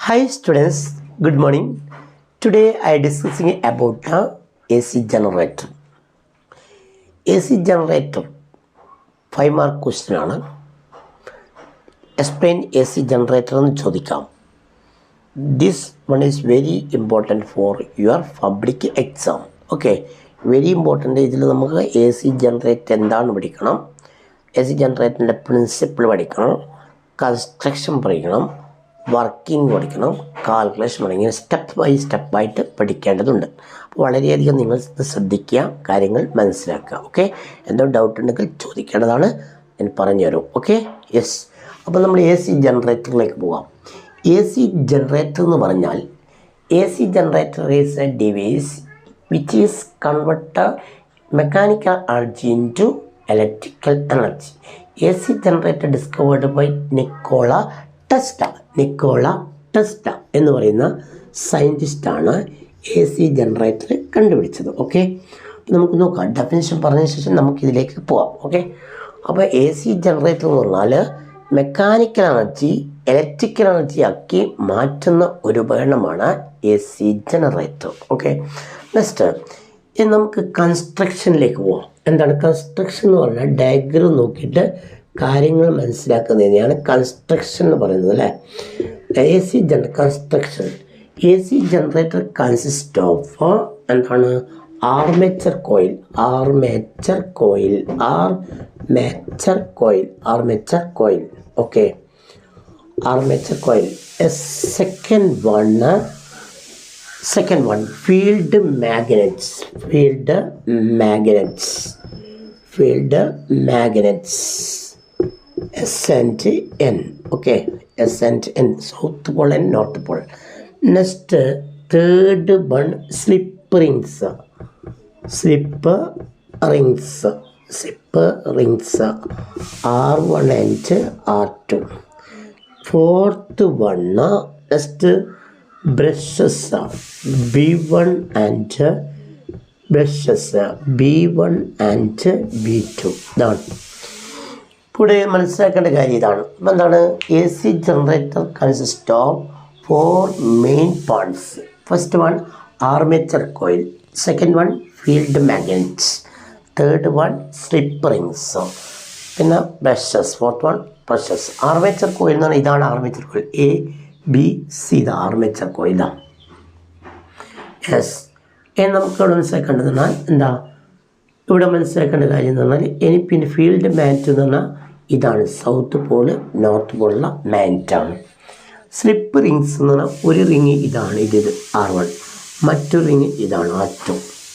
Hi students, good morning. Today I discussing about the AC generator. AC generator 5 mark question ആണ്. Explain AC generator എന്ന് ചോദിക്കാം. This one is very important for your public exam. Okay, very important. ഇതിൽ നമുക്ക് AC generator എന്താണെന്ന് പഠിക്കണം. AC generatorൻ്റെ principle പഠിക്കണം, construction പഠിക്കണം, working പഠിക്കണം, കാൽക്കുലേഷൻ പഠിക്കണം. സ്റ്റെപ്പ് ബൈ സ്റ്റെപ്പായിട്ട് പഠിക്കേണ്ടതുണ്ട്. അപ്പോൾ വളരെയധികം നിങ്ങൾ ശ്രദ്ധിക്കുക, കാര്യങ്ങൾ മനസ്സിലാക്കുക. ഓക്കെ, എന്തോ ഡൗട്ട് ഉണ്ടെങ്കിൽ ചോദിക്കേണ്ടതാണ്, ഞാൻ പറഞ്ഞു തരും. Okay, yes. അപ്പോൾ നമ്മൾ എ സി ജനറേറ്ററിലേക്ക് പോകാം. എ സി ജനറേറ്റർ എന്ന് പറഞ്ഞാൽ AC generator is a device which is convert mechanical energy into electrical energy. AC generator discovered by Nikola Tesla എന്ന് പറയുന്ന സയൻറ്റിസ്റ്റാണ് AC ജനറേറ്റർ കണ്ടുപിടിച്ചത്. ഓക്കെ, നമുക്ക് നോക്കാം. ഡെഫിനിഷൻ പറഞ്ഞതിന് ശേഷം നമുക്കിതിലേക്ക് പോകാം. ഓക്കെ, അപ്പോൾ AC ജനറേറ്റർ എന്ന് പറഞ്ഞാൽ മെക്കാനിക്കൽ എനർജി ഇലക്ട്രിക്കൽ എനർജി ആക്കി മാറ്റുന്ന ഒരു ഉപകരണമാണ് AC ജനറേറ്റർ. ഓക്കെ, നെക്സ്റ്റ് നമുക്ക് കൺസ്ട്രക്ഷനിലേക്ക് പോകാം. എന്താണ് കൺസ്ട്രക്ഷൻ എന്ന് പറഞ്ഞാൽ ഡയഗ്രം നോക്കിയിട്ട് കാര്യങ്ങൾ മനസ്സിലാക്കുന്നതിനെയാണ് കൺസ്ട്രക്ഷൻ എന്ന് പറയുന്നത്, അല്ലേ? AC construction. AC generator consist of എന്താണ് armature coil. Okay, armature coil. Second one field magnets S and N. Okay, S and N, south pole and north pole. Next, third one, slip rings, R1 and R2. Fourth one, next brushes, B1 and B2. Done. ഇവിടെ മനസ്സിലാക്കേണ്ട കാര്യം ഇതാണ്. അപ്പം എന്താണ് AC generator consist of 4 main parts. First one armature coil, second one field magnets, third one slip rings, പിന്നെ brushes, fourth one brushes. Armature coil എന്ന് പറഞ്ഞാൽ ഇതാണ് ആർമേച്ചർ കോയിൽ. ABC ഇതാ ആർമേച്ചർ കോയിൽ. ഇതാണ് യെസ്. നമുക്ക് ഇവിടെ മനസ്സിലാക്കേണ്ടതെന്നാൽ എന്താ ഇവിടെ മനസ്സിലാക്കേണ്ട കാര്യം എന്ന് പറഞ്ഞാൽ പിന്നെ ഫീൽഡ് മാഗ്നറ്റ് എന്ന് പറഞ്ഞാൽ ഇതാണ് സൗത്ത് പോള് നോർത്ത് പോളുള്ള മാഗ്നറ്റാണ്. സ്ലിപ്പ് റിങ്സ് എന്ന് പറഞ്ഞാൽ ഒരു റിങ് ഇതാണ്, ഇത് R1, മറ്റൊരു റിങ് ഇതാണ് R2.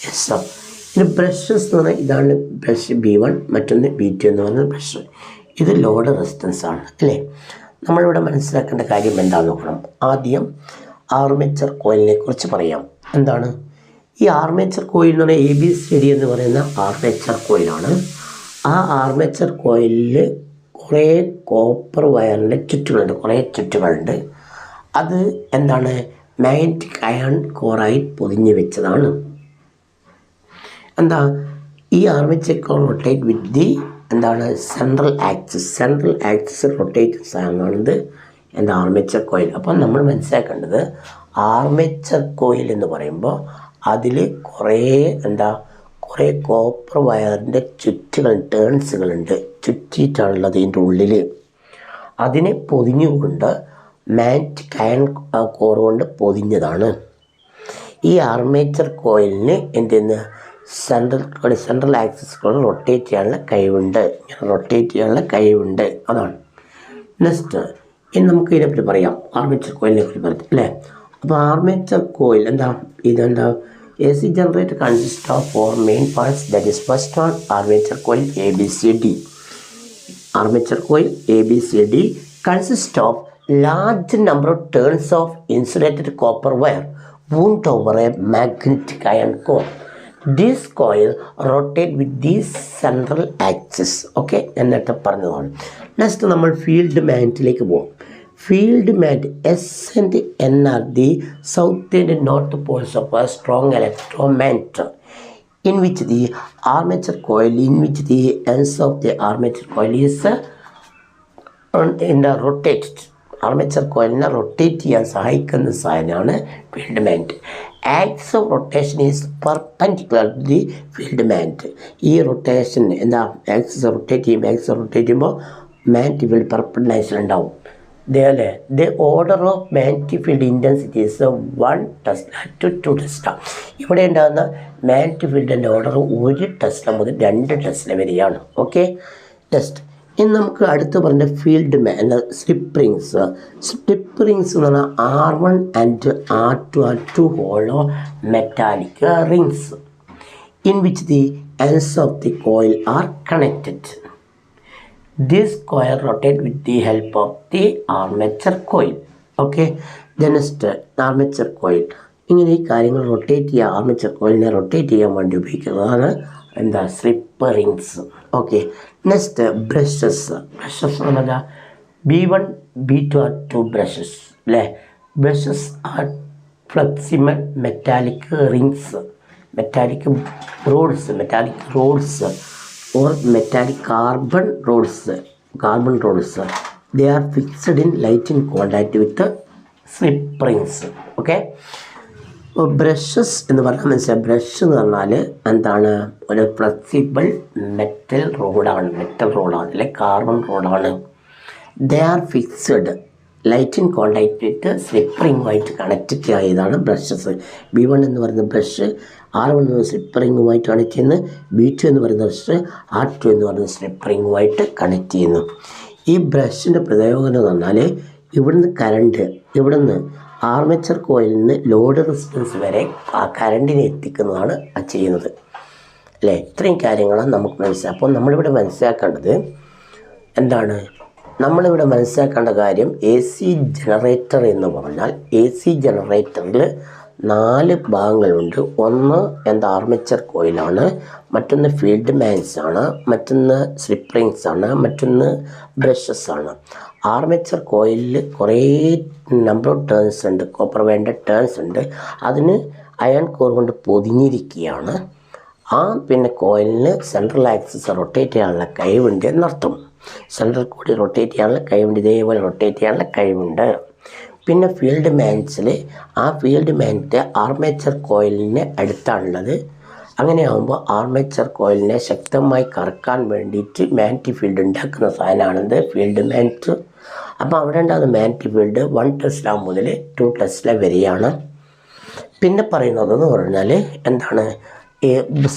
യെസ്. പിന്നെ ബ്രഷസ് എന്ന് പറഞ്ഞാൽ ഇതാണ് ബ്രഷ് B1, മറ്റൊന്ന് B2 എന്ന് പറഞ്ഞ ബ്രഷ്. ഇത് ലോഡ് റെസിസ്റ്റൻസ് ആണ്, അല്ലേ? നമ്മളിവിടെ മനസ്സിലാക്കേണ്ട കാര്യം എന്താണെന്ന് നോക്കണം. ആദ്യം ആർമേച്ചർ കോയിലിനെ കുറിച്ച് പറയാം. എന്താണ് ഈ ആർമേച്ചർ കോയിൽ എന്ന് പറഞ്ഞാൽ ABCD എന്ന് പറയുന്ന ആർമേച്ചർ കോയിലാണ്. ആ ആർമേച്ചർ കോയിലിൽ കുറേ കോപ്പർ വയറിൻ്റെ ചുറ്റുകളുണ്ട്. അത് എന്താണ് മാഗ്നറ്റിക് അയൺ കോറായി പൊതിഞ്ഞ് വെച്ചതാണ്. എന്താ ഈ armature coil rotate with the എന്താണ് സെൻട്രൽ ആക്സിസ് റൊട്ടേറ്റ് സാധനമാണിത് എന്താ ആർമേച്ചർ കോയിൽ. അപ്പം നമ്മൾ മനസ്സിലാക്കേണ്ടത് ആർമേച്ചർ കോയിൽ എന്ന് പറയുമ്പോൾ അതിൽ കുറേ കോപ്പർ വയറിൻ്റെ ടേൺസുകളുണ്ട്, ചുറ്റിയിട്ടാണുള്ളത് ഇതിൻ്റെ ഉള്ളിൽ. അതിനെ പൊതിഞ്ഞുകൊണ്ട് മാഗ്നറ്റിക് അയൺ കോർ കൊണ്ട് പൊതിഞ്ഞതാണ്. ഈ ആർമേച്ചർ കോയിലിന് എന്തെന്ന് സെൻട്രൽ ആക്സിസ് റൊട്ടേറ്റ് ചെയ്യാനുള്ള കഴിവുണ്ട്. അതാണ്. നെക്സ്റ്റ് നമുക്ക് ഇതിനെപ്പറ്റി പറയാം, ആർമേച്ചർ കോയിലിനെ പറ്റി പറയാം, അല്ലേ? അപ്പോൾ ആർമേച്ചർ കോയിൽ ഇതെന്താ AC generator consists of 4 main parts. That is, first one armature coil ABCD. Armature coil ABCD consists of large number of turns of insulated copper wire wound over a magnetic iron core. This coil rotate with the central axis. Okay, എന്നിട്ട് പറഞ്ഞതാണ്. Next നമ്മൾ field മാഗ്നറ്റിലേക്ക് പോകും. Field magnet S and N are the south and north poles of a strong electromagnet in which the ends of the armature coil is rotated. Armature കോയിലിനെ rotate ചെയ്യാൻ സഹായിക്കുന്ന സാധനമാണ് field magnet. Axis of rotation is perpendicular to the field magnet. ഈ rotation എന്താ, axis rotate ചെയ്യുമ്പോൾ magnetic field perpendicular ഉണ്ടാവും. അതേപോലെ the order of magnetic field intensity is 1 tesla to 2 tesla. ഇവിടെ ഉണ്ടാകുന്ന മാഗ്നറ്റിക് ഫീൽഡിൻ്റെ ഓർഡർ 1 ടെസ്ല മുതൽ 2 ടെസ്ല വരെയാണ്. ഓക്കെ, നെക്സ്റ്റ് ഇനി നമുക്ക് അടുത്ത് പറഞ്ഞ സ്ലിപ്പ് റിങ്സ്. സ്ലിപ്പ് റിങ്സ് എന്ന് പറഞ്ഞാൽ R1 and R2 are 2 hollow metallic rings in which the ends of the coil are connected. This coil rotate with the help of the armature coil. Okay, then next armature coil. ഇങ്ങനെ ഈ കാര്യങ്ങൾ rotate ചെയ്യുക, armature കോയിലിനെ rotate ചെയ്യാൻ വേണ്ടി ഉപയോഗിക്കുന്നതാണ് എന്താ, slip rings. Okay, next brushes. Brushes എന്ന് പറഞ്ഞാൽ B1 B2 are 2 brushes അല്ലേ. Brushes are flexible metallic rings, metallic rods or metallic carbon rods. They are fixed in light in contact with the slip rings. Okay, brushes എന്ന് പറഞ്ഞാൽ മനസ്സിലായി. Brush എന്ന് പറഞ്ഞാൽ എന്താണ്, ഒരു ഫ്ലെക്സിബിൾ മെറ്റൽ റോഡാണ് അല്ലെ കാർബൺ റോഡാണ്. They are fixed light in contact with slip റിങ്ങുമായിട്ട് കണക്റ്റഡ് ആയതാണ് ബ്രഷസ്. B1 എന്ന് പറയുന്ന ബ്രഷ് R1 എന്ന് പറയുന്ന സ്ലിപ്പ് റിങ്ങുമായിട്ട് കണക്ട് ചെയ്യുന്നു. B2 എന്ന് പറയുന്ന ബ്രഷ് R2 എന്ന് പറയുന്ന സ്ലിപ്പ് റിങ്ങുമായിട്ട് കണക്ട് ചെയ്യുന്നു. ഈ ബ്രഷിൻ്റെ പ്രയോജനം എന്ന് പറഞ്ഞാൽ ഇവിടുന്ന് ആർമേച്ചർ കോയിലിൽ നിന്ന് ലോഡ് റെസിസ്റ്റൻസ് വരെ ആ കറണ്ടിനെ എത്തിക്കുന്നതാണ് ചെയ്യുന്നത് അല്ലേ. ഇത്രയും കാര്യങ്ങളാണ് നമുക്ക് മനസ്സിലാക്കുക. അപ്പോൾ നമ്മളിവിടെ മനസ്സിലാക്കേണ്ടത് എന്താണ്, നമ്മളിവിടെ മനസ്സിലാക്കേണ്ട കാര്യം AC ജനറേറ്റർ എന്ന് പറഞ്ഞാൽ AC ജനറേറ്ററിൽ 4 ഭാഗങ്ങളുണ്ട്. ഒന്ന് ആർമേച്ചർ കോയിലാണ്, മറ്റൊന്ന് ഫീൽഡ് മാൻസ് ആണ്, മറ്റൊന്ന് സ്ലിപ്പ് റിങ്സ് ആണ്, മറ്റൊന്ന് ബ്രഷസ് ആണ്. ആർമേച്ചർ കോയിലിൽ കുറേ നമ്പർ ഓഫ് ടേൺസ് ഉണ്ട്, കോപ്പർ വേണ്ട ടേൺസ് ഉണ്ട്. അതിന് അയൺ കോർ കൊണ്ട് പൊതിഞ്ഞിരിക്കുകയാണ്. പിന്നെ കോയിലിന് സെൻട്രൽ ആക്സിസ് റൊട്ടേറ്റ് ചെയ്യാനുള്ള കഴിവുണ്ട് എന്നർത്ഥം. സെൻട്രൽ കൂടി റൊട്ടേറ്റ് ചെയ്യാനുള്ള കഴിവുണ്ട്, ഇതേപോലെ റൊട്ടേറ്റ് ചെയ്യാനുള്ള കഴിവുണ്ട്. പിന്നെ ഫീൽഡ് മാൻസിൽ ഫീൽഡ് മാനിൻ്റെ ആർമേച്ചർ കോയിലിന് അടുത്താണുള്ളത്. അങ്ങനെയാകുമ്പോൾ ആർമേച്ചർ കോയിലിനെ ശക്തമായി കറക്കാൻ വേണ്ടിയിട്ട് മാഗ്നറ്റിക് ഫീൽഡ് ഉണ്ടാക്കുന്ന സാധനമാണിത് ഫീൽഡ് മാൻറ്റ്. അപ്പോൾ അവിടെ ഉണ്ടാകുന്ന മാഗ്നറ്റിക് ഫീൽഡ് 1 ടെസ്ല മുതൽ 2 ടെസ്ല വരെയാണ്. പിന്നെ പറയുന്നതെന്ന് പറഞ്ഞാൽ എന്താണ്,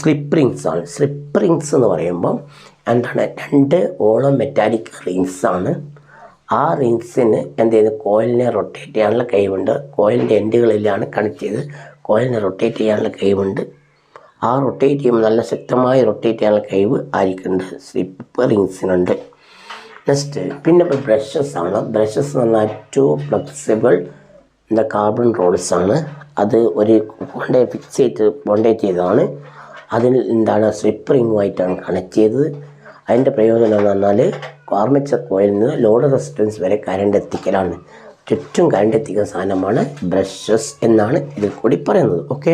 സ്ലിപ്പ് റിങ്സ് ആണ്. സ്ലിപ്പ് റിങ്സ് എന്ന് പറയുമ്പം എന്താണ്, 2 ഓളോ മെറ്റാലിക് റിങ്സ് ആണ്. ആ റിങ്സിന് കോയിലിനെ റൊട്ടേറ്റ് ചെയ്യാനുള്ള കഴിവുണ്ട്. കോയിലിൻ്റെ എൻഡുകളിലാണ് കണക്ട് ചെയ്ത് കോയിലിനെ റൊട്ടേറ്റ് ചെയ്യാനുള്ള കഴിവുണ്ട്. റൊട്ടേറ്റ് ചെയ്യുമ്പോൾ നല്ല ശക്തമായി റൊട്ടേറ്റ് ചെയ്യാനുള്ള കഴിവ് ആയിരിക്കുന്നുണ്ട് സ്ലിപ്പ് റിങ്സിനുണ്ട്. നെക്സ്റ്റ് പിന്നെ ബ്രഷസ് ആണ്. ബ്രഷസ് എന്ന് പറഞ്ഞാൽ 2 ഫ്ലെക്സിബിൾ കാർബൺ റോഡ്സ് ആണ്. അത് ഒരു ബോണ്ടേറ്റ് ചെയ്തതാണ്. അതിൽ സ്ലിപ്പ് റിങ്ങുമായിട്ടാണ് കണക്ട് ചെയ്തത്. അതിൻ്റെ പ്രയോജനം എന്ന് പറഞ്ഞാൽ ആർമേച്ചർ കോയിലിൽ നിന്ന് ലോഡ് റെസിസ്റ്റൻസ് വരെ കറണ്ട് എത്തിക്കലാണ്. ചുറ്റും കറണ്ട് എത്തിക്കുന്ന സാധനമാണ് ബ്രഷസ് എന്നാണ് ഇതിൽ കൂടി പറയുന്നത്. ഓക്കെ,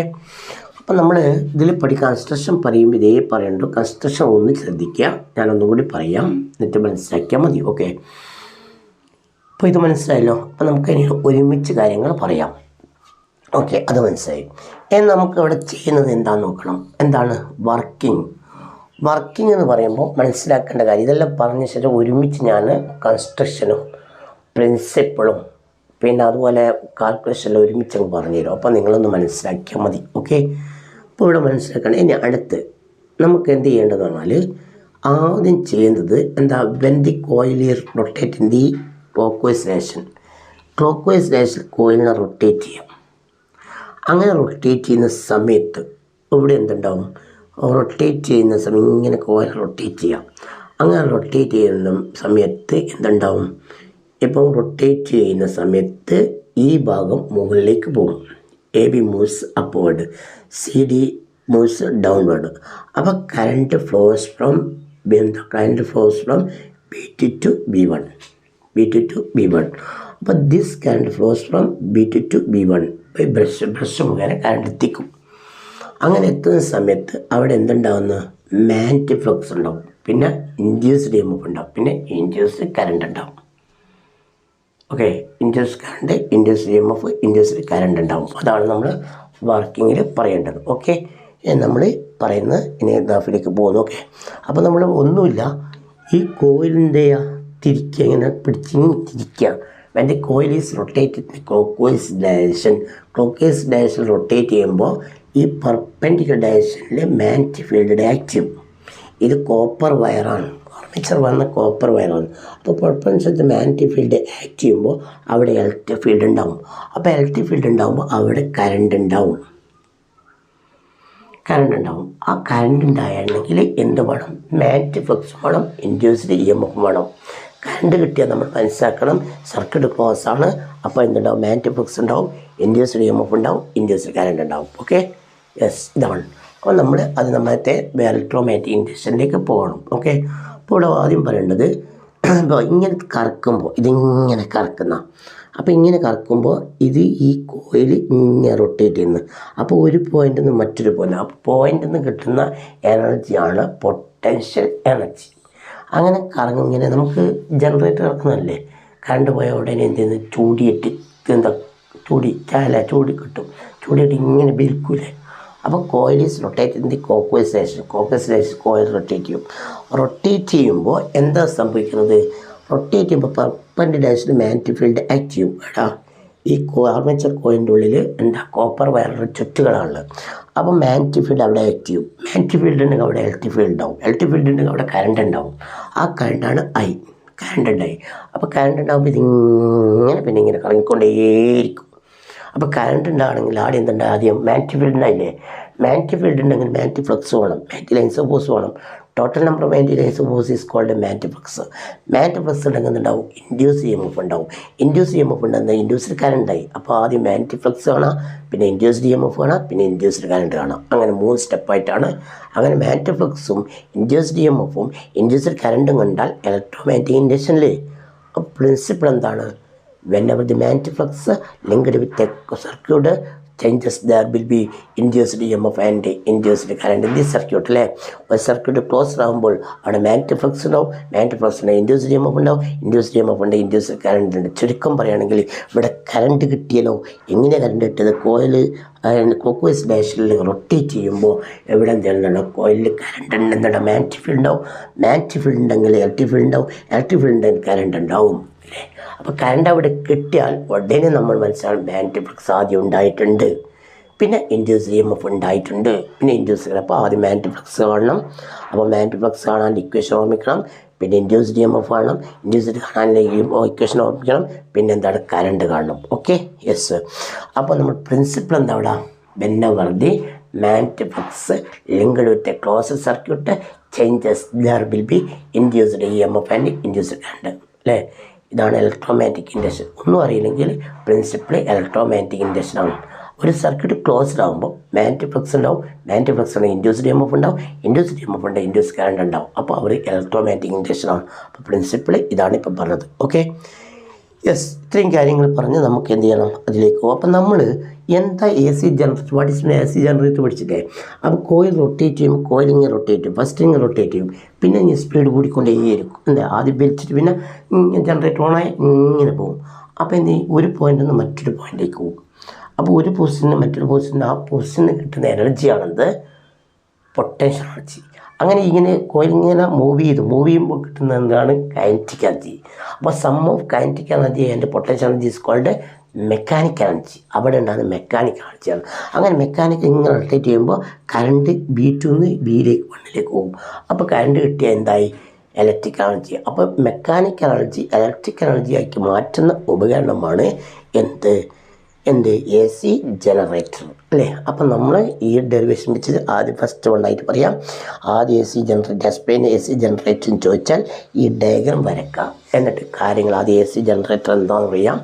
അപ്പോൾ നമ്മൾ ഇതിൽ കൺസ്ട്രക്ഷൻ പറയുമ്പോൾ ഇതേ പറയുന്നുണ്ട്. കൺസ്ട്രക്ഷൻ ഒന്ന് ശ്രദ്ധിക്കുക, ഞാനൊന്നുകൂടി പറയാം, എന്നിട്ട് മനസ്സിലാക്കിയാൽ മതി. ഓക്കെ, അപ്പോൾ ഇത് മനസ്സിലായല്ലോ. അപ്പോൾ നമുക്ക് ഇനി ഒരുമിച്ച് കാര്യങ്ങൾ പറയാം. ഓക്കെ, അത് മനസ്സിലായി. നമുക്ക് ഇവിടെ ചെയ്യുന്നത് എന്താണെന്ന് നോക്കണം. എന്താണ് വർക്കിംഗ് എന്ന് പറയുമ്പോൾ മനസ്സിലാക്കേണ്ട കാര്യം ഇതെല്ലാം പറഞ്ഞ ശേഷം ഒരുമിച്ച് ഞാൻ കൺസ്ട്രക്ഷനും പ്രിൻസിപ്പിളും പിന്നെ അതുപോലെ കാൽക്കുലേഷനെല്ലാം ഒരുമിച്ച് പറഞ്ഞു തരും. അപ്പോൾ നിങ്ങളൊന്ന് മനസ്സിലാക്കിയാൽ മതി. ഓക്കെ, അപ്പോൾ ഇവിടെ മനസ്സിലാക്കണം. ഇനി അടുത്ത് നമുക്ക് എന്ത് ചെയ്യേണ്ടതെന്ന് പറഞ്ഞാൽ ആദ്യം ചെയ്യുന്നത് when the coil rotate in the clockwise direction കോയിലിനെ റൊട്ടേറ്റ് ചെയ്യാം. അങ്ങനെ റൊട്ടേറ്റ് ചെയ്യുന്ന സമയത്ത് ഇവിടെ എന്തുണ്ടാവും, റൊട്ടേറ്റ് ചെയ്യുന്ന സമയം ഇങ്ങനെ കോയിൽ റൊട്ടേറ്റ് ചെയ്യാം. അങ്ങനെ റൊട്ടേറ്റ് ചെയ്യുന്ന സമയത്ത് എന്തുണ്ടാവും, ഇപ്പം റൊട്ടേറ്റ് ചെയ്യുന്ന സമയത്ത് ഈ ഭാഗം മുകളിലേക്ക് പോകും. AB moves upward, CD moves downward. അപ്പോൾ current flows from B2 to B1. അപ്പോൾ this current flows from B2 to B1 by brush മുഖേന കറണ്ട് എത്തിക്കും. അങ്ങനെ എത്തുന്ന സമയത്ത് അവിടെ എന്തുണ്ടാവുന്ന മാഗ്നറ്റിക് ഫ്ലക്സ് ഉണ്ടാവും, പിന്നെ ഇൻഡ്യൂസ്ഡ് EMF ഉണ്ടാവും, പിന്നെ ഇൻഡ്യൂസ്ഡ് കറണ്ട് ഉണ്ടാവും. Okay, induce current, induce EMF, induce current ഉണ്ടാവും. അതാണ് നമ്മൾ വർക്കിങ്ങിൽ പറയേണ്ടത്. ഓക്കെ, നമ്മൾ പറയുന്നത് ഇനി ഗ്രാഫിലേക്ക് പോകുന്നു. ഓക്കെ, അപ്പോൾ നമ്മൾ ഒന്നുമില്ല, ഈ കോയിലിൻ്റെ തിരിക്കുക, ഇങ്ങനെ പിടിച്ച് തിരിക്കുക. when the coil is rotated in clockwise direction rotate ചെയ്യുമ്പോൾ ഈ പെർപെൻഡിക്കുലർ ഡയറക്ഷനിൽ മാഗ്നറ്റിക് ഫീൽഡ് ആക്റ്റീവ്. ഇത് കോപ്പർ വയറാണ്, ആർമേച്ചർ വന്ന കോപ്പർ വയറാണ്. അപ്പോൾ പെർപെൻഡിക്കുലർ മാഗ്നറ്റിക് ഫീൽഡ് ആക്ട് ചെയ്യുമ്പോൾ അവിടെ ഇലക്ട്രിക് ഫീൽഡ് ഉണ്ടാവും. അപ്പോൾ ഇലക്ട്രിക് ഫീൽഡ് ഉണ്ടാകുമ്പോൾ അവിടെ കറണ്ട് ഉണ്ടാവും. ആ കറണ്ട് ഉണ്ടായിരുന്നെങ്കിൽ എന്ത് വേണം? മാഗ്നറ്റിക് ഫ്ലക്സ് വേണം, ഇൻഡ്യൂസ്ഡ് EMF വേണം. കറണ്ട് കിട്ടിയാൽ നമ്മൾ മനസ്സിലാക്കണം സർക്യൂട്ട് ക്ലോസ് ആണ്. അപ്പോൾ എന്തുണ്ടാവും? മാഗ്നറ്റിക് ഫ്ലക്സ് ഉണ്ടാവും, ഇൻഡ്യൂസ്ഡ് EMF ഉണ്ടാവും, ഇൻഡ്യൂസ്ഡ് കറണ്ട് ഉണ്ടാവും. ഓക്കെ, യെസ്, ഇതാണ്. അപ്പോൾ നമ്മൾ അത് നമ്മളത്തെ ഇലക്ട്രോമാഗ്നറ്റിക് ഇൻഡക്ഷനിലേക്ക് പോകണം. ഓക്കെ, അപ്പോൾ ഇവിടെ ആദ്യം പറയേണ്ടത്, ഇപ്പോൾ ഇങ്ങനെ കറക്കുമ്പോൾ ഇതിങ്ങനെ കറക്കുന്ന, അപ്പോൾ ഇങ്ങനെ കറക്കുമ്പോൾ ഇത് ഈ കോയിൽ ഇങ്ങനെ റൊട്ടേറ്റ് ചെയ്യുന്നു. അപ്പോൾ ഒരു പോയിൻ്റിൽ നിന്ന് മറ്റൊരു പോയിൻ്റ്, ആ പോയിൻ്റിൽ നിന്ന് കിട്ടുന്ന എനർജിയാണ് പൊട്ടൻഷ്യൽ എനർജി. അങ്ങനെ കറങ്ങും. ഇങ്ങനെ നമുക്ക് ജനറേറ്റർ ഇറക്കുന്നതല്ലേ, കറണ്ട് പോയ ഉടനെ എന്ത് ചെയ്യുന്നു? ചൂടിയിട്ട് എന്താ ചൂടി കിട്ടും. ചൂടിയിട്ട് ഇങ്ങനെ ബിൽക്കൂലേ. അപ്പോൾ coil is rotate in the clockwise direction. Coil rotate ചെയ്യുമ്പോൾ എന്താ സംഭവിക്കുന്നത്? റൊട്ടേറ്റ് ചെയ്യുമ്പോൾ പെർപെൻഡിക്കുലർ ഡയറക്ഷനിൽ മാഗ്നറ്റിക് ഫീൽഡ് ആക്ട് ചെയ്യും. ഈ ആർമേച്ചർ കോയിലിൻ്റെ ഉള്ളിൽ എന്താ കോപ്പർ വയറിൻ്റെ ചുറ്റുകളാണുള്ളത്. അപ്പോൾ മാഗ്നറ്റിക് ഫീൽഡ് അവിടെ ആക്ട് ചെയ്യും. മാഗ്നറ്റിക് ഫീൽഡ് ഉണ്ടെങ്കിൽ അവിടെ ഇലക്ട്രിക് ഫീൽഡ് ഉണ്ടാവും. ഇലക്ട്രിക് ഫീൽഡ് ഉണ്ടെങ്കിൽ അവിടെ കറണ്ട് ഉണ്ടാവും. ആ കറണ്ടാണ് കറണ്ട് ഉണ്ടായി. അപ്പോൾ കറണ്ട് ഉണ്ടാകുമ്പോൾ ഇതിങ്ങനെ പിന്നെ ഇങ്ങനെ കറങ്ങിക്കൊണ്ടേയിരിക്കും. അപ്പോൾ കറണ്ട് ഉണ്ടാകണമെങ്കിൽ ആദ്യം എന്തുണ്ട്? ആദ്യം മാഗ്നറ്റിക് ഫീൽഡ് ഉണ്ടായില്ലേ, മാഗ്നറ്റിക് ഫീൽഡ് ഉണ്ടെങ്കിൽ മാഗ്നറ്റിക് ഫ്ലക്സ് വേണം, മാഗ്നറ്റിക് ലൈൻസ് ഓഫ് ഫോഴ്സ് വേണം. Total number of magnetic lines of force is called magnetic flux. Magnetic flux ഉണ്ടെങ്കിൽ എന്തുണ്ടാവും? ഇൻഡ്യൂസ് EMF ഉണ്ടാവും. ഇൻഡ്യൂസ് EMF ഉണ്ടെങ്കിൽ ഇൻഡ്യൂസ്ഡ് കറണ്ട് ആയി. അപ്പോൾ ആദ്യം മാഗ്നറ്റിക് ഫ്ലക്സ് കാണാം, പിന്നെ ഇൻഡ്യൂസ്ഡ് EMF കാണാം, പിന്നെ ഇൻഡ്യൂസ്ഡ് കറണ്ട് കാണാം. അങ്ങനെ 3 സ്റ്റെപ്പായിട്ടാണ്. അങ്ങനെ മാഗ്നറ്റിക് ഫ്ലക്സും ഇൻഡ്യൂസ്ഡ് EMFും ഇൻഡ്യൂസ്ഡ് കറണ്ടും കണ്ടാൽ ഇലക്ട്രോമാഗ്നറ്റിക് ഇൻഡക്ഷനിൽ പ്രിൻസിപ്പിൾ എന്താണ്? Whenever the magnetic flux linked with a circuit changes, there will be induced EMF and induced current in this circuit. അല്ലേ, ഒരു സർക്യൂട്ട് ക്ലോസ് ആകുമ്പോൾ അവിടെ മാഗ്നറ്റിക് ഫ്ലക്സ് ഉണ്ടാവും, മാഗ്നറ്റിക് ഫ്ലക്സ് ഉണ്ട്, induced EMF ഉണ്ടാവും, ഇൻഡ്യൂസ്ഡ് EMF ഉണ്ട്, induced current ഉണ്ട്. ചുരുക്കം പറയുകയാണെങ്കിൽ ഇവിടെ കറണ്ട് കിട്ടിയാലോ, എങ്ങനെ കറണ്ട് കിട്ടിയത്? കോയിൽ ക്ലോക്ക്വൈസ് ഡയറക്ഷനിൽ റൊട്ടേറ്റ് ചെയ്യുമ്പോൾ എവിടെ എന്താണ്? കോയിലിൽ കറണ്ട് ഉണ്ടെന്നുണ്ട്, മാഗ്നറ്റിക് ഫീൽഡ് ഉണ്ടാവും. മാഗ്നറ്റിക് ഫീൽഡ് ഉണ്ടെങ്കിൽ ഇലക്ട്രിക് ഫീൽഡ് ഉണ്ടാവും, ഇലക്ട്രിക് ഫീൽഡ് ഉണ്ടെങ്കിൽ കറണ്ട് ഉണ്ടാവും. അല്ലേ, അപ്പോൾ കറണ്ട് അവിടെ കിട്ടിയാൽ ഉടനെ നമ്മൾ മനസ്സിലാവും മാഗ്നറ്റിക് ഫ്ലക്സ് ആദ്യം ഉണ്ടായിട്ടുണ്ട്, പിന്നെ ഇൻഡ്യൂസ്ഡ് EMF ഉണ്ടായിട്ടുണ്ട്, പിന്നെ ഇൻഡ്യൂസ്. അപ്പോൾ ആദ്യം മാഗ്നറ്റിക് ഫ്ലക്സ് കാണണം. അപ്പോൾ മാഗ്നറ്റിക് ഫ്ലക്സ് കാണാൻ ഇക്വേഷൻ ഓർമ്മിക്കണം, പിന്നെ ഇൻഡ്യൂസ്ഡ് EMF കാണണം, ഇൻഡ്യൂസ്ഡ് കാണാൻ ഇക്വേഷൻ ഓർമ്മിക്കണം, പിന്നെ എന്താണ്? കറണ്ട് കാണണം. Okay, yes. അപ്പോൾ നമ്മൾ പ്രിൻസിപ്പിൾ എന്താ അവിടെ? whenever the magnetic flux linked with a closed circuit changes, there will be induced EMF and induced current. അല്ലേ, ഇതാണ് ഇലക്ട്രോമാഗ്നറ്റിക് ഇൻഡക്ഷൻ. ഒന്നും അറിയില്ലെങ്കിൽ പ്രിൻസിപ്പിൾ ഇലക്ട്രോമാഗ്നറ്റിക് ഇൻഡക്ഷൻ ആണ്. ഒരു സർക്യൂട്ട് ക്ലോസ്ഡ് ആകുമ്പോൾ മാഗ്നറ്റിക് ഫ്ലക്സ് ഉണ്ടാവും, മാഗ്നറ്റിക് ഫ്ലക്സ് ഉണ്ടെങ്കിൽ ഇൻഡ്യൂസ്ഡ് EMF ഉണ്ടാവും, ഇൻഡ്യൂസ്ഡ് EMF ഉണ്ട്, ഇൻഡ്യൂസ് കറണ്ട് ഉണ്ടാവും. അപ്പോൾ അവർ ഇലക്ട്രോമാഗ്നറ്റിക് ഇൻഡക്ഷൻ ആണ്. അപ്പോൾ പ്രിൻസിപ്പിൾ ഇതാണ് ഇപ്പം പറഞ്ഞത്. ഓക്കെ, യെസ്, ഇത്രയും കാര്യങ്ങൾ പറഞ്ഞ് നമുക്ക് എന്ത് ചെയ്യണം? അതിലേക്ക് പോകും. അപ്പം നമ്മൾ എന്താ AC generator, what is AC generator പഠിച്ചില്ലേ? അപ്പോൾ കോയിൽ റൊട്ടേറ്റ് ചെയ്യും, കോയിൽ ഇങ്ങനെ റൊട്ടേറ്റ് ചെയ്യും, ഫസ്റ്റ് ഇങ്ങനെ റൊട്ടേറ്റ് ചെയ്യും, പിന്നെ ഇങ്ങനെ സ്പീഡ് കൂടിക്കൊണ്ടേയിരിക്കും. എന്താ, ആദ്യം വലിച്ചിട്ട് പിന്നെ ജനറേറ്റർ ഓണായി ഇങ്ങനെ പോകും. അപ്പോൾ എന്ത് ചെയ്യും? ഒരു പോയിൻ്റിൽ നിന്ന് മറ്റൊരു പോയിൻ്റിലേക്ക് പോകും. അപ്പോൾ ഒരു പൊസിഷന് മറ്റൊരു പൊസിഷന്, ആ പൊസിഷന് കിട്ടുന്ന എനർജിയാണത് പൊട്ടൻഷ്യൽ എനർജി. അങ്ങനെ ഇങ്ങനെ കോയിൽ ഇങ്ങനെ മൂവ് ചെയ്യുമ്പോൾ കിട്ടുന്ന എന്താണ്? Kinetic energy. അപ്പോൾ sum of kinetic energy and potential energy is called mechanical energy. അവിടെ ഉണ്ടാകുന്ന മെക്കാനിക്കൽ എനർജിയാണ്. അങ്ങനെ മെക്കാനിക് ഇങ്ങനെ റൊട്ടേറ്റ് ചെയ്യുമ്പോൾ കറണ്ട് B2 നിന്ന് B1 പോകും. അപ്പോൾ കറണ്ട് കിട്ടിയാൽ എന്തായി? Electric energy. അപ്പോൾ മെക്കാനിക്കൽ എനർജി ഇലക്ട്രിക് എനർജിയാക്കി മാറ്റുന്ന ഉപകരണമാണ് AC ജനറേറ്റർ. അല്ലേ, അപ്പം നമ്മൾ ഈ ഡെറിവേഷൻ വെച്ച് ആദ്യം ഫസ്റ്റ് വണ്ണായിട്ട് പറയാം. ആദ്യം AC generator, explain AC generator എന്ന് ചോദിച്ചാൽ ഈ ഡയഗ്രം വരക്കാം. എന്നിട്ട് കാര്യങ്ങൾ ആദ്യം AC ജനറേറ്റർ എന്താണെന്ന് പറയാം,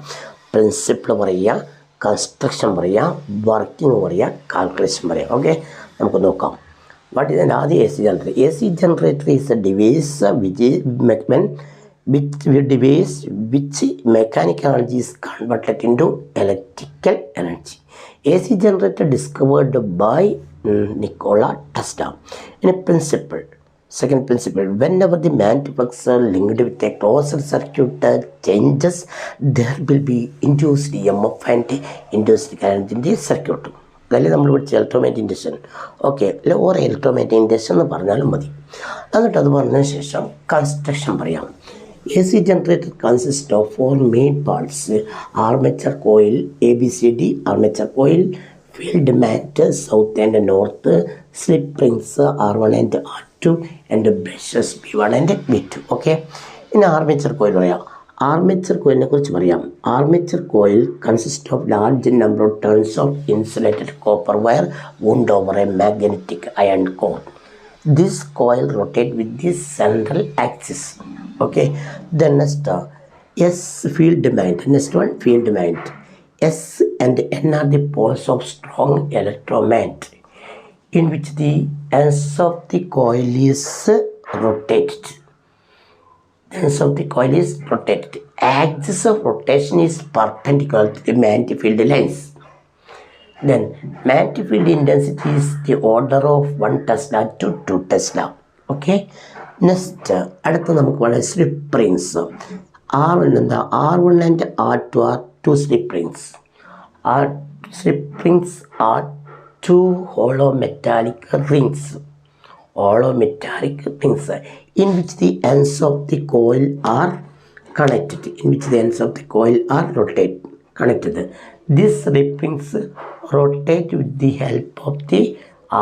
പ്രിൻസിപ്പിൾ പറയുക, കൺസ്ട്രക്ഷൻ പറയുക, വർക്കിംഗ് പറയുക, കാൽക്കുലേഷൻ പറയാം. ഓക്കെ, നമുക്ക് നോക്കാം. വാട്ട് ഈസ് ആദ്യം AC generator. AC generator is A device which mechanical energy is converted into electrical energy. AC generator discovered by Nikola Tesla. In a principle, Second principle, whenever the multiplex are linked with a closed circuit changes, there will be induced EMF and induced current in the circuit. അതല്ലേ നമ്മൾ പഠിച്ച electromagnetic induction. Okay, അല്ലെ ഓരോ electromagnetic induction എന്ന് പറഞ്ഞാലും മതി. എന്നിട്ട് അത് പറഞ്ഞതിന് ശേഷം കൺസ്ട്രക്ഷൻ പറയാം. AC generator consists of 4 main parts: armature coil ABCD, armature coil, field mat south and north, slip rings R1 and R2, and brushes B1 and B2. Okay, ഇനി ആർമേച്ചർ കോയിൽ പറയാം. ആർമേച്ചർ കോയിലിനെ കുറിച്ച് പറയാം. Armature coil consist of large number of turns of insulated copper wire wound over a magnetic iron core. This coil rotate with the central axis. Okay, then next S field magnet. Next one, field magnet. S and N are the poles of strong electromagnet in which the ends of the coil is rotated. The ends of the coil is rotated. Axis of rotation is perpendicular to the magnetic field lines. Then magnetic field intensity is the order of 1 Tesla to 2 Tesla. Okay, next അടുത്ത നമുക്ക് വളരെ slip rings. എന്താ R1 and R2 are 2 slip rings. Slip rings are 2 hollow metallic rings in which the ends of the coil are connected, connected. These slip rings rotate with the help of the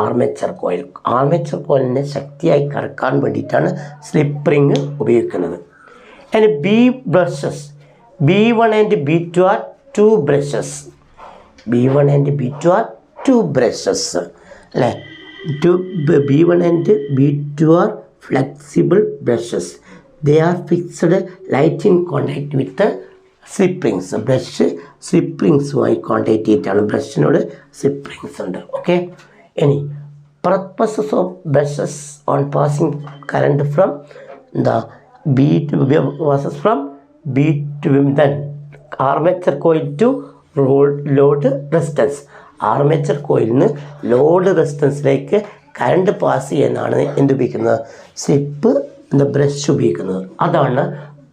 armature coil. Armature കോയിലിനെ ശക്തിയായി കറക്കാൻ വേണ്ടിയിട്ടാണ് slip ring ഉപയോഗിക്കുന്നത്. And B brushes B1 and B2 are 2 brushes. B1 and B2 are 2 brushes. അല്ലേ, B1 and B2 are flexible brushes. They are fixed light in contact with the slip rings. Brush slip റിങ്സുമായി contact ചെയ്തിട്ടാണ്. ബ്രഷിനോട് slip rings ഉണ്ട്. Okay, ഇനി purposes of brushes on passing current from the B to versus from B to then armature coil to load resistance. Armature കോയിലിൽ നിന്ന് load റെസിസ്റ്റൻസിലേക്ക് current pass ചെയ്യാനാണ് എന്ത് ഉപയോഗിക്കുന്നത്, സ്ലിപ്പ് ബ്രഷ് ഉപയോഗിക്കുന്നത്. അതാണ്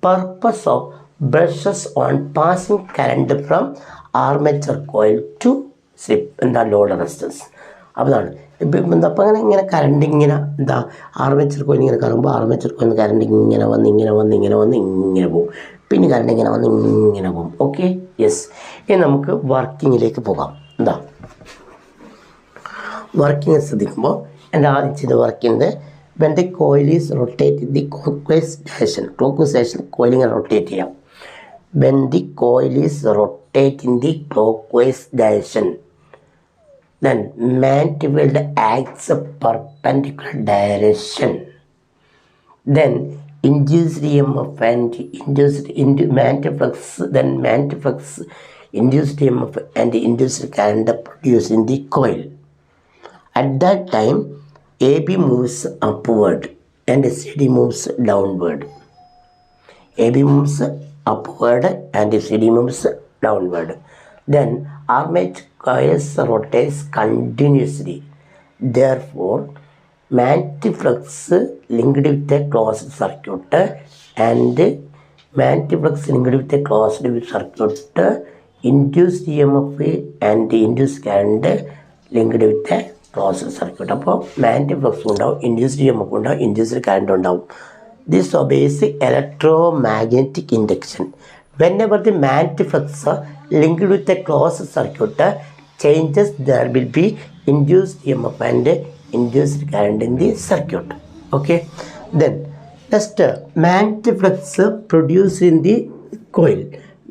purpose of brushes on passing current from armature coil to slip load resistance. അതാണ് ഇപ്പം അപ്പം ഇങ്ങനെ കറണ്ട് ഇങ്ങനെ ആർമേച്ചർ കോയിൽ ഇങ്ങനെ കറങ്ങുമ്പോൾ ആർമേച്ചർ കോയിൽ കറണ്ട് ഇങ്ങനെ ഇങ്ങനെ പോകും. പിന്നെ കറണ്ട് ഇങ്ങനെ പോകും. Okay, yes. ഇനി നമുക്ക് വർക്കിങ്ങിലേക്ക് പോകാം. വർക്കിങ് ശ്രദ്ധിക്കുമ്പോൾ എൻ്റെ ആദ്യം ചെയ്ത് വർക്കിൻ്റെ when the coil is rotated the clockwise direction coil ഇങ്ങനെ റൊട്ടേറ്റ് ചെയ്യാം. when the coil is rotating the clockwise direction, then magnetic field acts a perpendicular direction. Then induced EMF and induced magnetic flux, then magnetic flux, induced EMF and induced current produced in the coil. At that time, AB moves upward and CD moves downward. AB moves upward and CD moves downward. Then armature coils rotates continuously. Therefore, magnetic flux linked with a closed circuit and magnetic flux linked with a closed circuit, induced EMF and induced current linked with a closed circuit. അപ്പോൾ magnetic flux ഉണ്ടാവും, induced EMF ഉണ്ടാവും, induced current ഉണ്ടാവും. This obeys electromagnetic induction. Whenever the magnetic flux linked with a closed circuit changes, there will be induced EMF and induced current in the circuit. Okay, then next magnetic flux produced in the coil.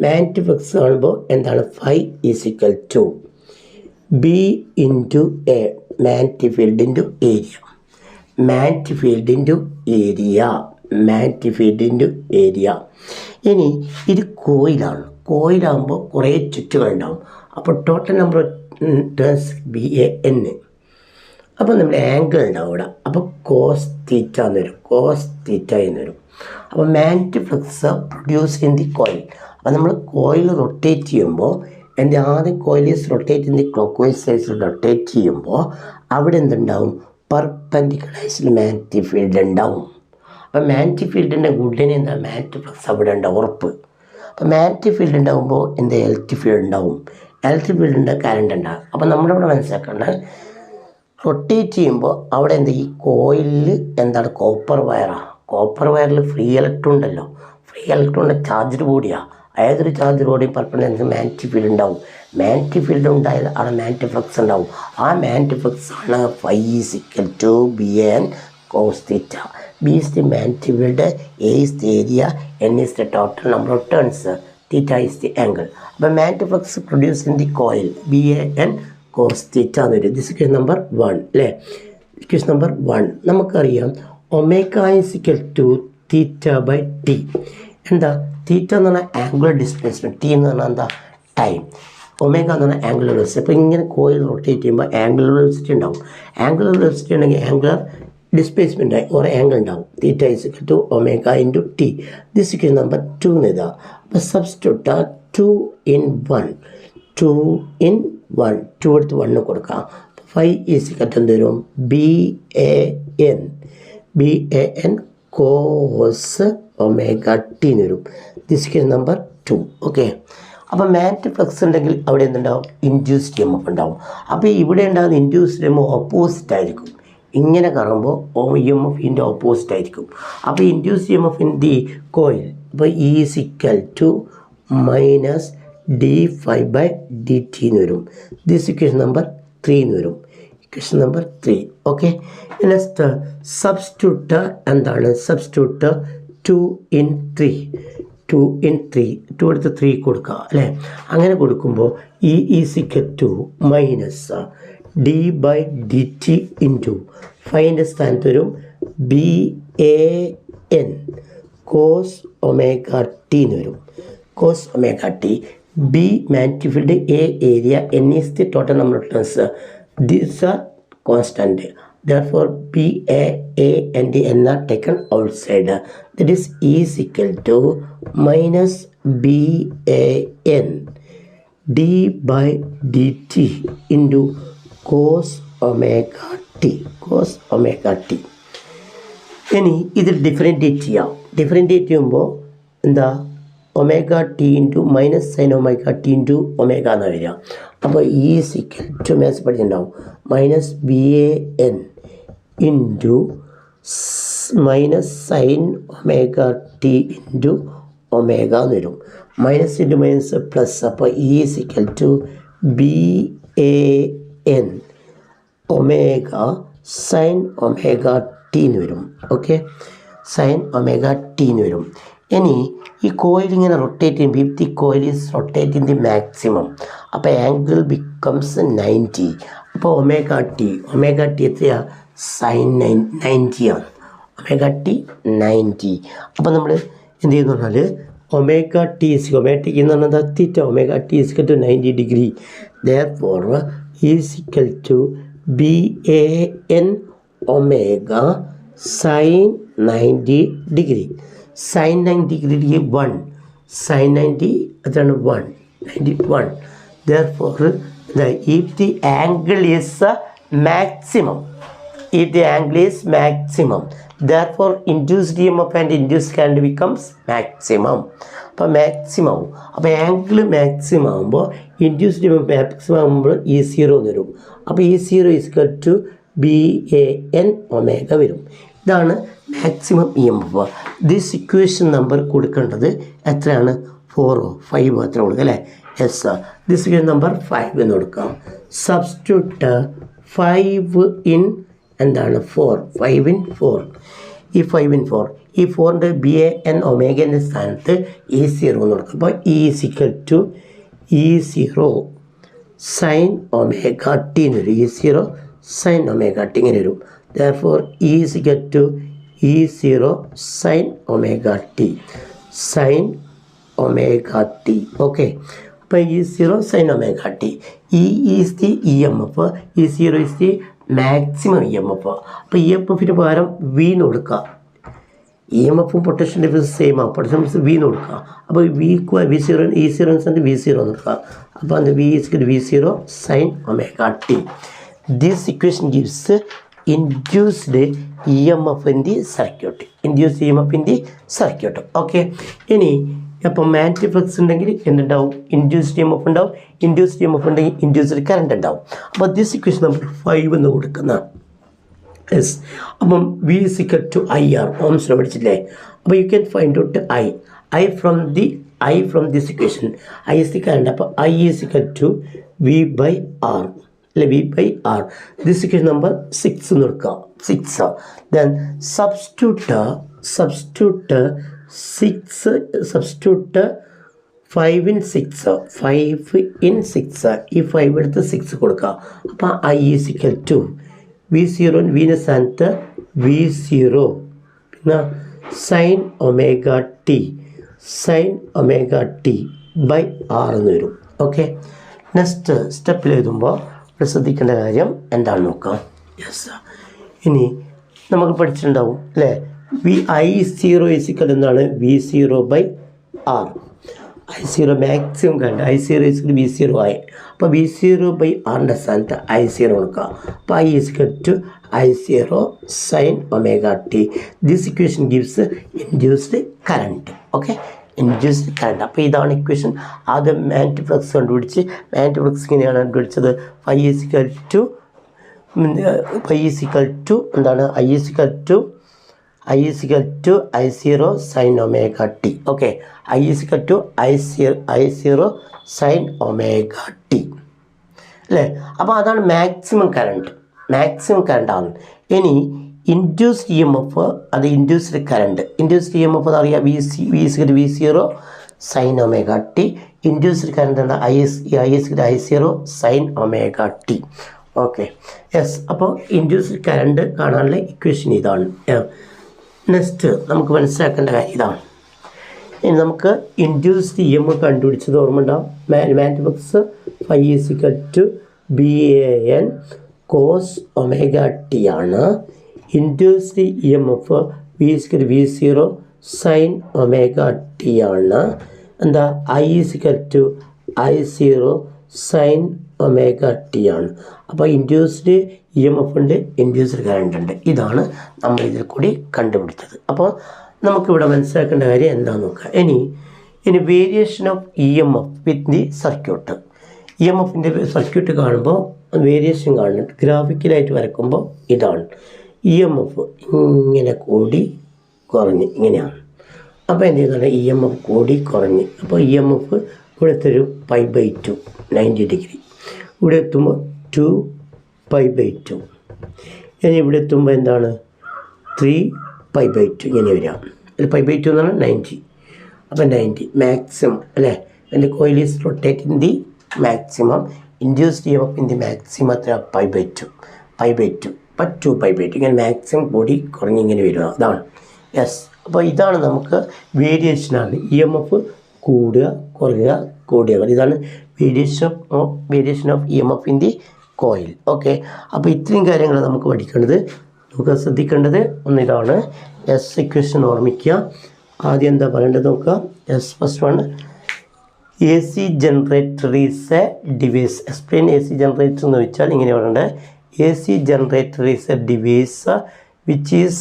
Magnetic flux ആകുമ്പോൾ എന്താണ്, phi is equal to B into A, magnetic field into area. Magnetic field into area. Magnetic field into area. ഇനി ഇത് കോയിലാണ്. കോയിലാകുമ്പോൾ കുറേ ചുറ്റുകളുണ്ടാവും. അപ്പോൾ total number turns BAN. അപ്പോൾ നമ്മൾ angle ഉണ്ടാവും ഇവിടെ. അപ്പോൾ കോസ് തീറ്റ എന്ന് വരും, എന്ന് വരും. അപ്പോൾ magnetic flux produce in the coil. അപ്പോൾ നമ്മൾ കോയിൽ റൊട്ടേറ്റ് ചെയ്യുമ്പോൾ ആദ്യം coil is rotate in the clock vice size rotate ചെയ്യുമ്പോൾ അവിടെ എന്തുണ്ടാവും, പെർപെൻഡിക്കുലർ മാഗ്നറ്റിക് ഫീൽഡ് ഉണ്ടാവും. അപ്പം മാഗ്നറ്റിക് ഫീൽഡിൻ്റെ ഗുഡിന് എന്താ മാഗ്നറ്റിക് ഫ്ലക്സ് അവിടെ ഉണ്ടാവും ഉറപ്പ്. അപ്പം മാഗ്നറ്റിക് ഫീൽഡ് ഉണ്ടാകുമ്പോൾ എന്താ ഇലക്ട്രിക് ഫീൽഡ് ഉണ്ടാവും. ഇലക്ട്രിക് ഫീൽഡിൻ്റെ കറണ്ട് ഉണ്ടാകും. അപ്പം നമ്മളിവിടെ മനസ്സിലാക്കേണ്ടത് റൊട്ടേറ്റ് ചെയ്യുമ്പോൾ അവിടെ എന്താ ഈ കോയിലിൽ എന്താണ് കോപ്പർ വയറാണ്. കോപ്പർ വയറിൽ ഫ്രീ ഇലക്ട്രോൺ ഉണ്ടല്ലോ. ഫ്രീ ഇലക്ട്രോണിൻ്റെ ചാർജ്ഡ് ബോഡിയാണ്. ഏതൊരു ചാർജ് ബോഡിയും പെർപെൻഡിക്കുലർ മാഗ്നറ്റിക് ഫീൽഡ് ഉണ്ടാവും. മാഗ്നറ്റിക് ഫീൽഡ് ഉണ്ടായാൽ അവിടെ മാഗ്നറ്റിക് ഫ്ലക്സ് ഉണ്ടാവും. ആ മാഗ്നറ്റിക് ഫ്ലക്സ് ആണ് φ=BAN cos θ. B is the magnetic field, A is the area, N is the total number of turns, θ is the angle. അപ്പോൾ magnetic flux produce in the coil BAN cos θ എന്ന് വരും. This equation number 1 അല്ലേ. Equation number 1 നമുക്കറിയാം ω=θ/t. എന്താ തീറ്റ എന്ന് പറഞ്ഞാൽ angular displacement, T എന്ന് പറഞ്ഞാൽ എന്താ ടൈം, ഒമേഗ എന്ന് പറഞ്ഞാൽ ആംഗുലർ വെലോസിറ്റി. അപ്പോൾ ഇങ്ങനെ കോയിൽ റൊട്ടേറ്റ് ചെയ്യുമ്പോൾ ആംഗുലർ വെലോസിറ്റി ഉണ്ടാവും. ആംഗുലർ വെലോസിറ്റി ഉണ്ടെങ്കിൽ ആംഗുലർ ഡിസ്പ്ലേസ്മെൻ്റ് ആയി ഒരു ആംഗിൾ ഉണ്ടാവും. തീറ്റ = ω/t. ദിസ് ഇക്വേഷൻ നമ്പർ 2 ഇതാ. അപ്പോൾ സബ്സ്റ്റിറ്റ്യൂട്ട് 2 in 1 2 in 1 2 എടുത്ത് 1 കൊടുക്കാം. φ= എന്ത് വരും BAN cos ωt എന്ന് വരും. This equation number 2. ഓക്കെ. അപ്പോൾ മാഗ്നറ്റിക് ഫ്ലക്സ് ഉണ്ടെങ്കിൽ അവിടെ എന്തുണ്ടാവും ഇൻഡ്യൂസ്ഡ് EMF ഉണ്ടാവും. അപ്പോൾ ഇവിടെ ഉണ്ടാകുന്ന ഇൻഡ്യൂസ്ഡ് EMF ഓപ്പോസിറ്റ് ആയിരിക്കും. ഇങ്ങനെ കറങ്ങുമ്പോൾ EMF ഇതിൻ്റെ ഓപ്പോസിറ്റ് ആയിരിക്കും. അപ്പോൾ induced EMF in the coil ഇപ്പോൾ E = -dφ/dt എന്ന് വരും. ദിസ് ഇക്വേഷൻ നമ്പർ 3 എന്ന് വരും. Equation number 3. Okay. Next substitute എന്താണ് സബ്സ്റ്റിറ്റ്യൂട്ട് 2 in 3 2 in 3 2 എടുത്ത് 3 കൊടുക്കുക അല്ലേ. അങ്ങനെ കൊടുക്കുമ്പോൾ E - d/dt ഇൻറ്റു ഫൈൻ്റെ സ്ഥാനത്ത് വരും BAN cos ωt എന്ന് വരും. cos ωt. B magnetic field, A area, N is the total number of turns. These are constant. Therefore BA and N are taken outside. That is E - BAN d/dt into cos ωt. ഇനി ഇതിൽ ഡിഫറൻറ്റിയേറ്റ് ചെയ്യാം. ഡിഫറൻറ്റിയേറ്റ് ചെയ്യുമ്പോൾ എന്താ ωt into -sin ωt into omega എന്ന് വരിക. അപ്പോൾ E maths പഠിച്ചിട്ടുണ്ടാവും -BAN into -sin ωt into omega എന്ന് വരും. Minus into minus plus. അപ്പോൾ E BAN omega sin ωt എന്ന് വരും. ഓക്കെ. sin ωt എന്ന് വരും. ഇനി ഈ കോയിൽ ഇങ്ങനെ റൊട്ടേറ്റ് ചെയ്യുമ്പോൾ if the coil is rotating the maximum അപ്പോൾ ആംഗിൾ ബിക്കംസ് 90. അപ്പോൾ ഒമേഗ ടി എത്രയാണ് sin 90 ആണ്. ωt 90. അപ്പോൾ നമ്മൾ എന്ത് ചെയ്യുന്നു പറഞ്ഞാൽ ωt എന്ന് പറഞ്ഞാൽ θ ωt = 90 degree. Therefore E = BAN omega sin 90 degree. sin 90 degree 1 sin 90 അതാണ് 1. Therefore if the angle is maximum therefore induced EMF and induced current becomes maximum. അപ്പോൾ മാക്സിമം ആവും. അപ്പോൾ ആംഗിൾ മാക്സിമം ആകുമ്പോൾ ഇൻഡ്യൂസ്ഡ് EMF മാക്സിമം ആകുമ്പോൾ E0 എന്ന് വരും. അപ്പോൾ E0 = BAN omega വരും. ഇതാണ് maximum EMF. This equation number കൊടുക്കേണ്ടത് എത്രയാണ് 4 5 മാത്രം കൊടുക്കുക അല്ലേ. യെസ്. ദിസ് ഇക്വേഷൻ നമ്പർ 5 എന്ന് കൊടുക്കാം. സബ്സ്റ്റിറ്റ്യൂട്ട് 5 in എന്താണ് 4 5 in 4. ഈ 5 in 4 ഈ 4ൻ്റെ BAN ഒമേഗൻ്റെ സ്ഥാനത്ത് E0 എന്ന് കൊടുക്കും. അപ്പോൾ E0 sin ωt എന്ന് വരും. E0 sin ωt ഇങ്ങനെ വരും. Therefore E0 sin ωt. Okay. അപ്പോൾ E0 sin ωt. E is the EMF. E0 is the maximum EMF. അപ്പോൾ EMFിന് പകരം V എന്ന് കൊടുക്കുക. EMFും പൊട്ടൻഷ്യൽ ഡിഫറൻസ് സെയിം ആണ്. പൊട്ടൻഷ്യൽ ഡിഫറൻസ് V എന്ന് കൊടുക്കുക. അപ്പോൾ E0 V0 എന്ന് കൊടുക്കുക. അപ്പോൾ അത് V0 sin ωt. This equation gives induced EMF in the circuit. Induced EMF in the circuit. Okay, ഇനി അപ്പം മാഗ്നറ്റിക് ഫ്ലക്സ് ഉണ്ടെങ്കിൽ എന്തുണ്ടാവും? ഇൻഡ്യൂസ്ഡ് EMF ഉണ്ടാവും. ഇൻഡ്യൂസ്ഡ് EMF ഉണ്ടെങ്കിൽ ഇൻഡ്യൂസ്ഡ് കറണ്ട് ഉണ്ടാവും. അപ്പോൾ ദിസ് ഇക്വേഷൻ നമ്മൾ 5 എന്ന് കൊടുക്കുന്ന യെസ്. അപ്പം V is equal to IR, ഓംസിനെ പഠിച്ചില്ലേ? അപ്പോൾ you can find out I from this equation. I is the current. അപ്പോൾ I is equal to V by R. അല്ലെ, V by R. This equation number 6 എന്ന് എടുക്കുക. 6. Then substitute 5 in 6. 5 in 6. ഈ 5 എടുത്ത് 6 കൊടുക്കുക. അപ്പോൾ I is equal to V0, വിൻ്റെ സ്ഥാനത്ത് V0 പിന്നെ sin omega t by R എന്ന് വരും. ഓക്കെ, നെക്സ്റ്റ് സ്റ്റെപ്പിൽ എഴുതുമ്പോൾ ശ്രദ്ധിക്കേണ്ട കാര്യം എന്താണെന്ന് നോക്കാം. യെസ്, ഇനി നമുക്ക് പഠിച്ചിട്ടുണ്ടാവും അല്ലേ? I0 ഈക്വൽ എന്താണ്? V0 by R. I0 maximum കണ്ട് I0 ഈക്വൽ V0 ആയി. അപ്പോൾ V0 by Rൻ്റെ സ്ഥാനത്ത് I0 കൊടുക്കുക. അപ്പോൾ I equal to I0 sin omega t. This equation gives induced current. Okay, induced current. അപ്പോൾ ഇതാണ് ഇക്വേഷൻ. ആദ്യം മാഗ്നറ്റിക് ഫ്ലക്സ് കണ്ടുപിടിച്ച്, മാഗ്നറ്റിക് ഫ്ലക്സ് ഇങ്ങനെയാണ് കണ്ടുപിടിച്ചത്. ϕ ഈസ് ഈക്വൽ ടു എന്താണ്? I is equal to I0 sin omega t. Okay, I is equal to I0 sin omega t അല്ലേ? അപ്പോൾ അതാണ് മാക്സിമം കറണ്ട് ആണ്. ഇനി ഇൻഡ്യൂസ്ഡ് EMF, അത് ഇൻഡ്യൂസ്ഡ് കറണ്ട്. ഇൻഡ്യൂസ്ഡ് EMF എന്ന് അറിയാം, V0 sin omega t. Induced current എന്താ? I0 sin omega t. Okay, yes. അപ്പോൾ ഇൻഡ്യൂസ്ഡ് കറണ്ട് കാണാനുള്ള ഇക്വേഷൻ ഇതാണ്. നെക്സ്റ്റ് നമുക്ക് മനസ്സിലാക്കേണ്ട കാര്യം ഇതാണ്. ഇനി നമുക്ക് ഇൻഡ്യൂസ്ഡ് EMF കണ്ടുപിടിച്ചത് ഓർമ്മ ഉണ്ടാവും. Magnetic flux ϕ is equal to BAN cos omega t ആണ്. Induced EMF V0 sin omega t ആണ്. എന്താ? I is equal to I0 sin omega t ആണ്. അപ്പോൾ ഇൻഡ്യൂസ്ഡ് EMF ഉണ്ട്, ഇൻഡ്യൂസ്ഡ് കറണ്ട് ഉണ്ട്. ഇതാണ് നമ്മൾ ഇതിൽ കൂടി കണ്ടുപിടിച്ചത്. അപ്പോൾ നമുക്കിവിടെ മനസ്സിലാക്കേണ്ട കാര്യം എന്താണെന്ന് നോക്കാം. ഇനി variation of EMF with the circuit. EMFിൻ്റെ സർക്യൂട്ട് കാണുമ്പോൾ വേരിയേഷൻ കാണുന്നുണ്ട്. ഗ്രാഫിക്കലായിട്ട് വരക്കുമ്പോൾ ഇതാണ് EMF ഇങ്ങനെ കൂടി കുറഞ്ഞ് ഇങ്ങനെയാണ്. അപ്പോൾ എന്ത് ചെയ്യുന്നതാണ്? EMF കൂടി കുറഞ്ഞ്. അപ്പോൾ EMF ഇവിടുത്തെ ഒരു π/2 90 ഡിഗ്രി. ഇവിടെ എത്തുമ്പോൾ 2π/2. ഇനി ഇവിടെ എത്തുമ്പോൾ എന്താണ്? 3π/2 ഇങ്ങനെ വരിക. π/2 എന്ന് പറഞ്ഞാൽ 90. അപ്പോൾ 90 മാക്സിമം അല്ലേ? എൻ്റെ coil is rotating the maximum. Induced EMF in the maximum എത്ര? π/2 അപ്പം 2π/2 ഇങ്ങനെ മാക്സിമം കൂടി കുറഞ്ഞ് ഇങ്ങനെ വരിക. അതാണ് യെസ്. അപ്പോൾ ഇതാണ് നമുക്ക് വേരിയേഷനാണ്. EMF കൂടുക കുറയുക കൂടിയ. ഇതാണ് variation of EMF in the coil. Okay, അപ്പോൾ ഇത്രയും കാര്യങ്ങൾ നമുക്ക് പഠിക്കേണ്ടത്. നമുക്ക് ശ്രദ്ധിക്കേണ്ടത് ഒന്ന് ഇതാണ്. എസ് ഇക്വേഷൻ ഓർമ്മിക്കുക. ആദ്യം എന്താ പറയേണ്ടത് നോക്കുക. S first one, AC generator is a device. Explain AC generator എന്ന് വെച്ചാൽ ഇങ്ങനെ പറയേണ്ടത്. AC generator is a device which is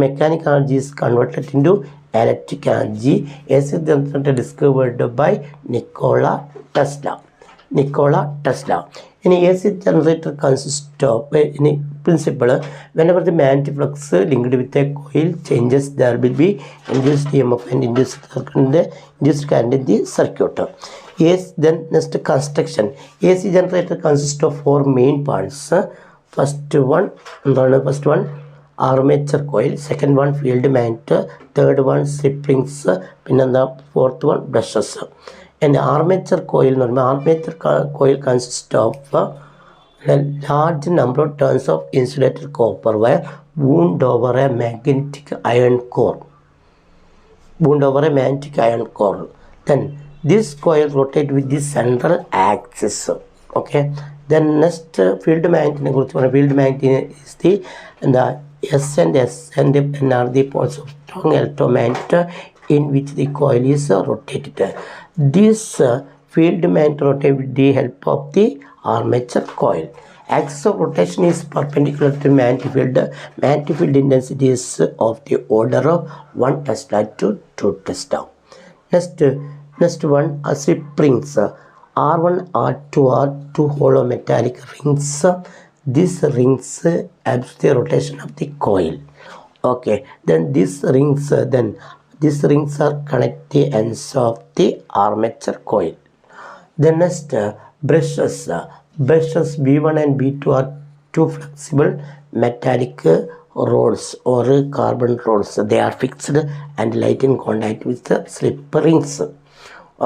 mechanical energy is converted into electric energy. AC generator discovered by Nikola Tesla. In AC generator consists of in principle, whenever the magnetic flux linked with a coil changes, there will be induced EMF and induced current in the circuit. Yes, then next construction. AC generator consists of 4 main parts. First one armature coil, second one field magnet, third one slip rings, and the fourth one brushes. And armature coil consists of a large number of turns of insulated copper wire wound over a magnetic iron core. Then this coil rotates with the central axis. Okay. Then next field magnet is the S and N are the poles of strong electromagnet in which the coil is rotated. This field magnet rotates with the help of the armature coil. Axis of rotation is perpendicular to magnetic field. Magnetic field intensity is of the order of 1 Tesla to 2 Tesla. Next one, slip rings. R1, R2 are two hollow metallic rings. These rings absorb the rotation of the coil. Okay, then these rings are connect the ends of the armature coil. Then next, brushes. Brushes B1 and B2 are two flexible metallic rods or carbon rods. They are fixed and light in contact with the slip rings.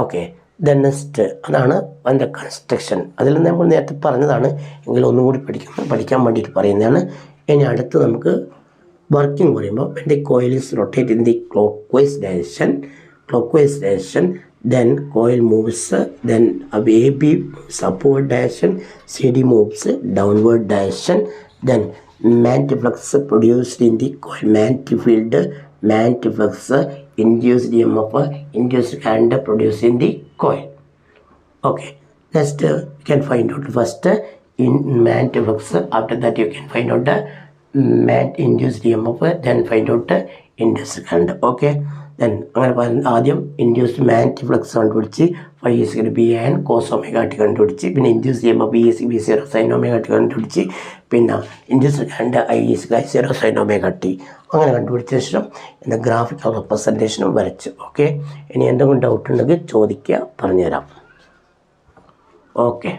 Okay, then next അതാണ് അതിൻ്റെ construction. അതിൽ നമ്മൾ നേരത്തെ പറഞ്ഞതാണ്, എങ്കിലും ഒന്നും കൂടി പഠിക്കാൻ വേണ്ടിയിട്ട് പറയുന്നതാണ്. ഇനി അടുത്ത് നമുക്ക് വർക്കിംഗ് പറയുമ്പോൾ when the coil is rotated in the clockwise direction, then coil moves, then AB moves upward direction, CD moves downward direction, then magnetic flux produced in the coil, magnetic field, magnetic flux, induced EMF, induced current produced in the coil. Okay, next you can find out first in magnetic flux. After that you can find out the induced EMF, then find out induced current. Okay, then അങ്ങനെ ആദ്യം induced magnetic flux കണ്ടുപിടിച്ച് phi is B an cos omega t കണ്ടുപിടിച്ച്, പിന്നെ induced EMF B0 sine omega t കണ്ടുപിടിച്ച്, പിന്നെ induced current I0 sine omega t അങ്ങനെ കണ്ടുപിടിച്ച ശേഷം എൻ്റെ ഗ്രാഫിക്കൽ റെപ്രസെൻറ്റേഷനും വരച്ചു. ഓക്കെ, ഇനി എന്തെങ്കിലും ഡൗട്ട് ഉണ്ടെങ്കിൽ ചോദിക്കുക, പറഞ്ഞുതരാം. ഓക്കെ.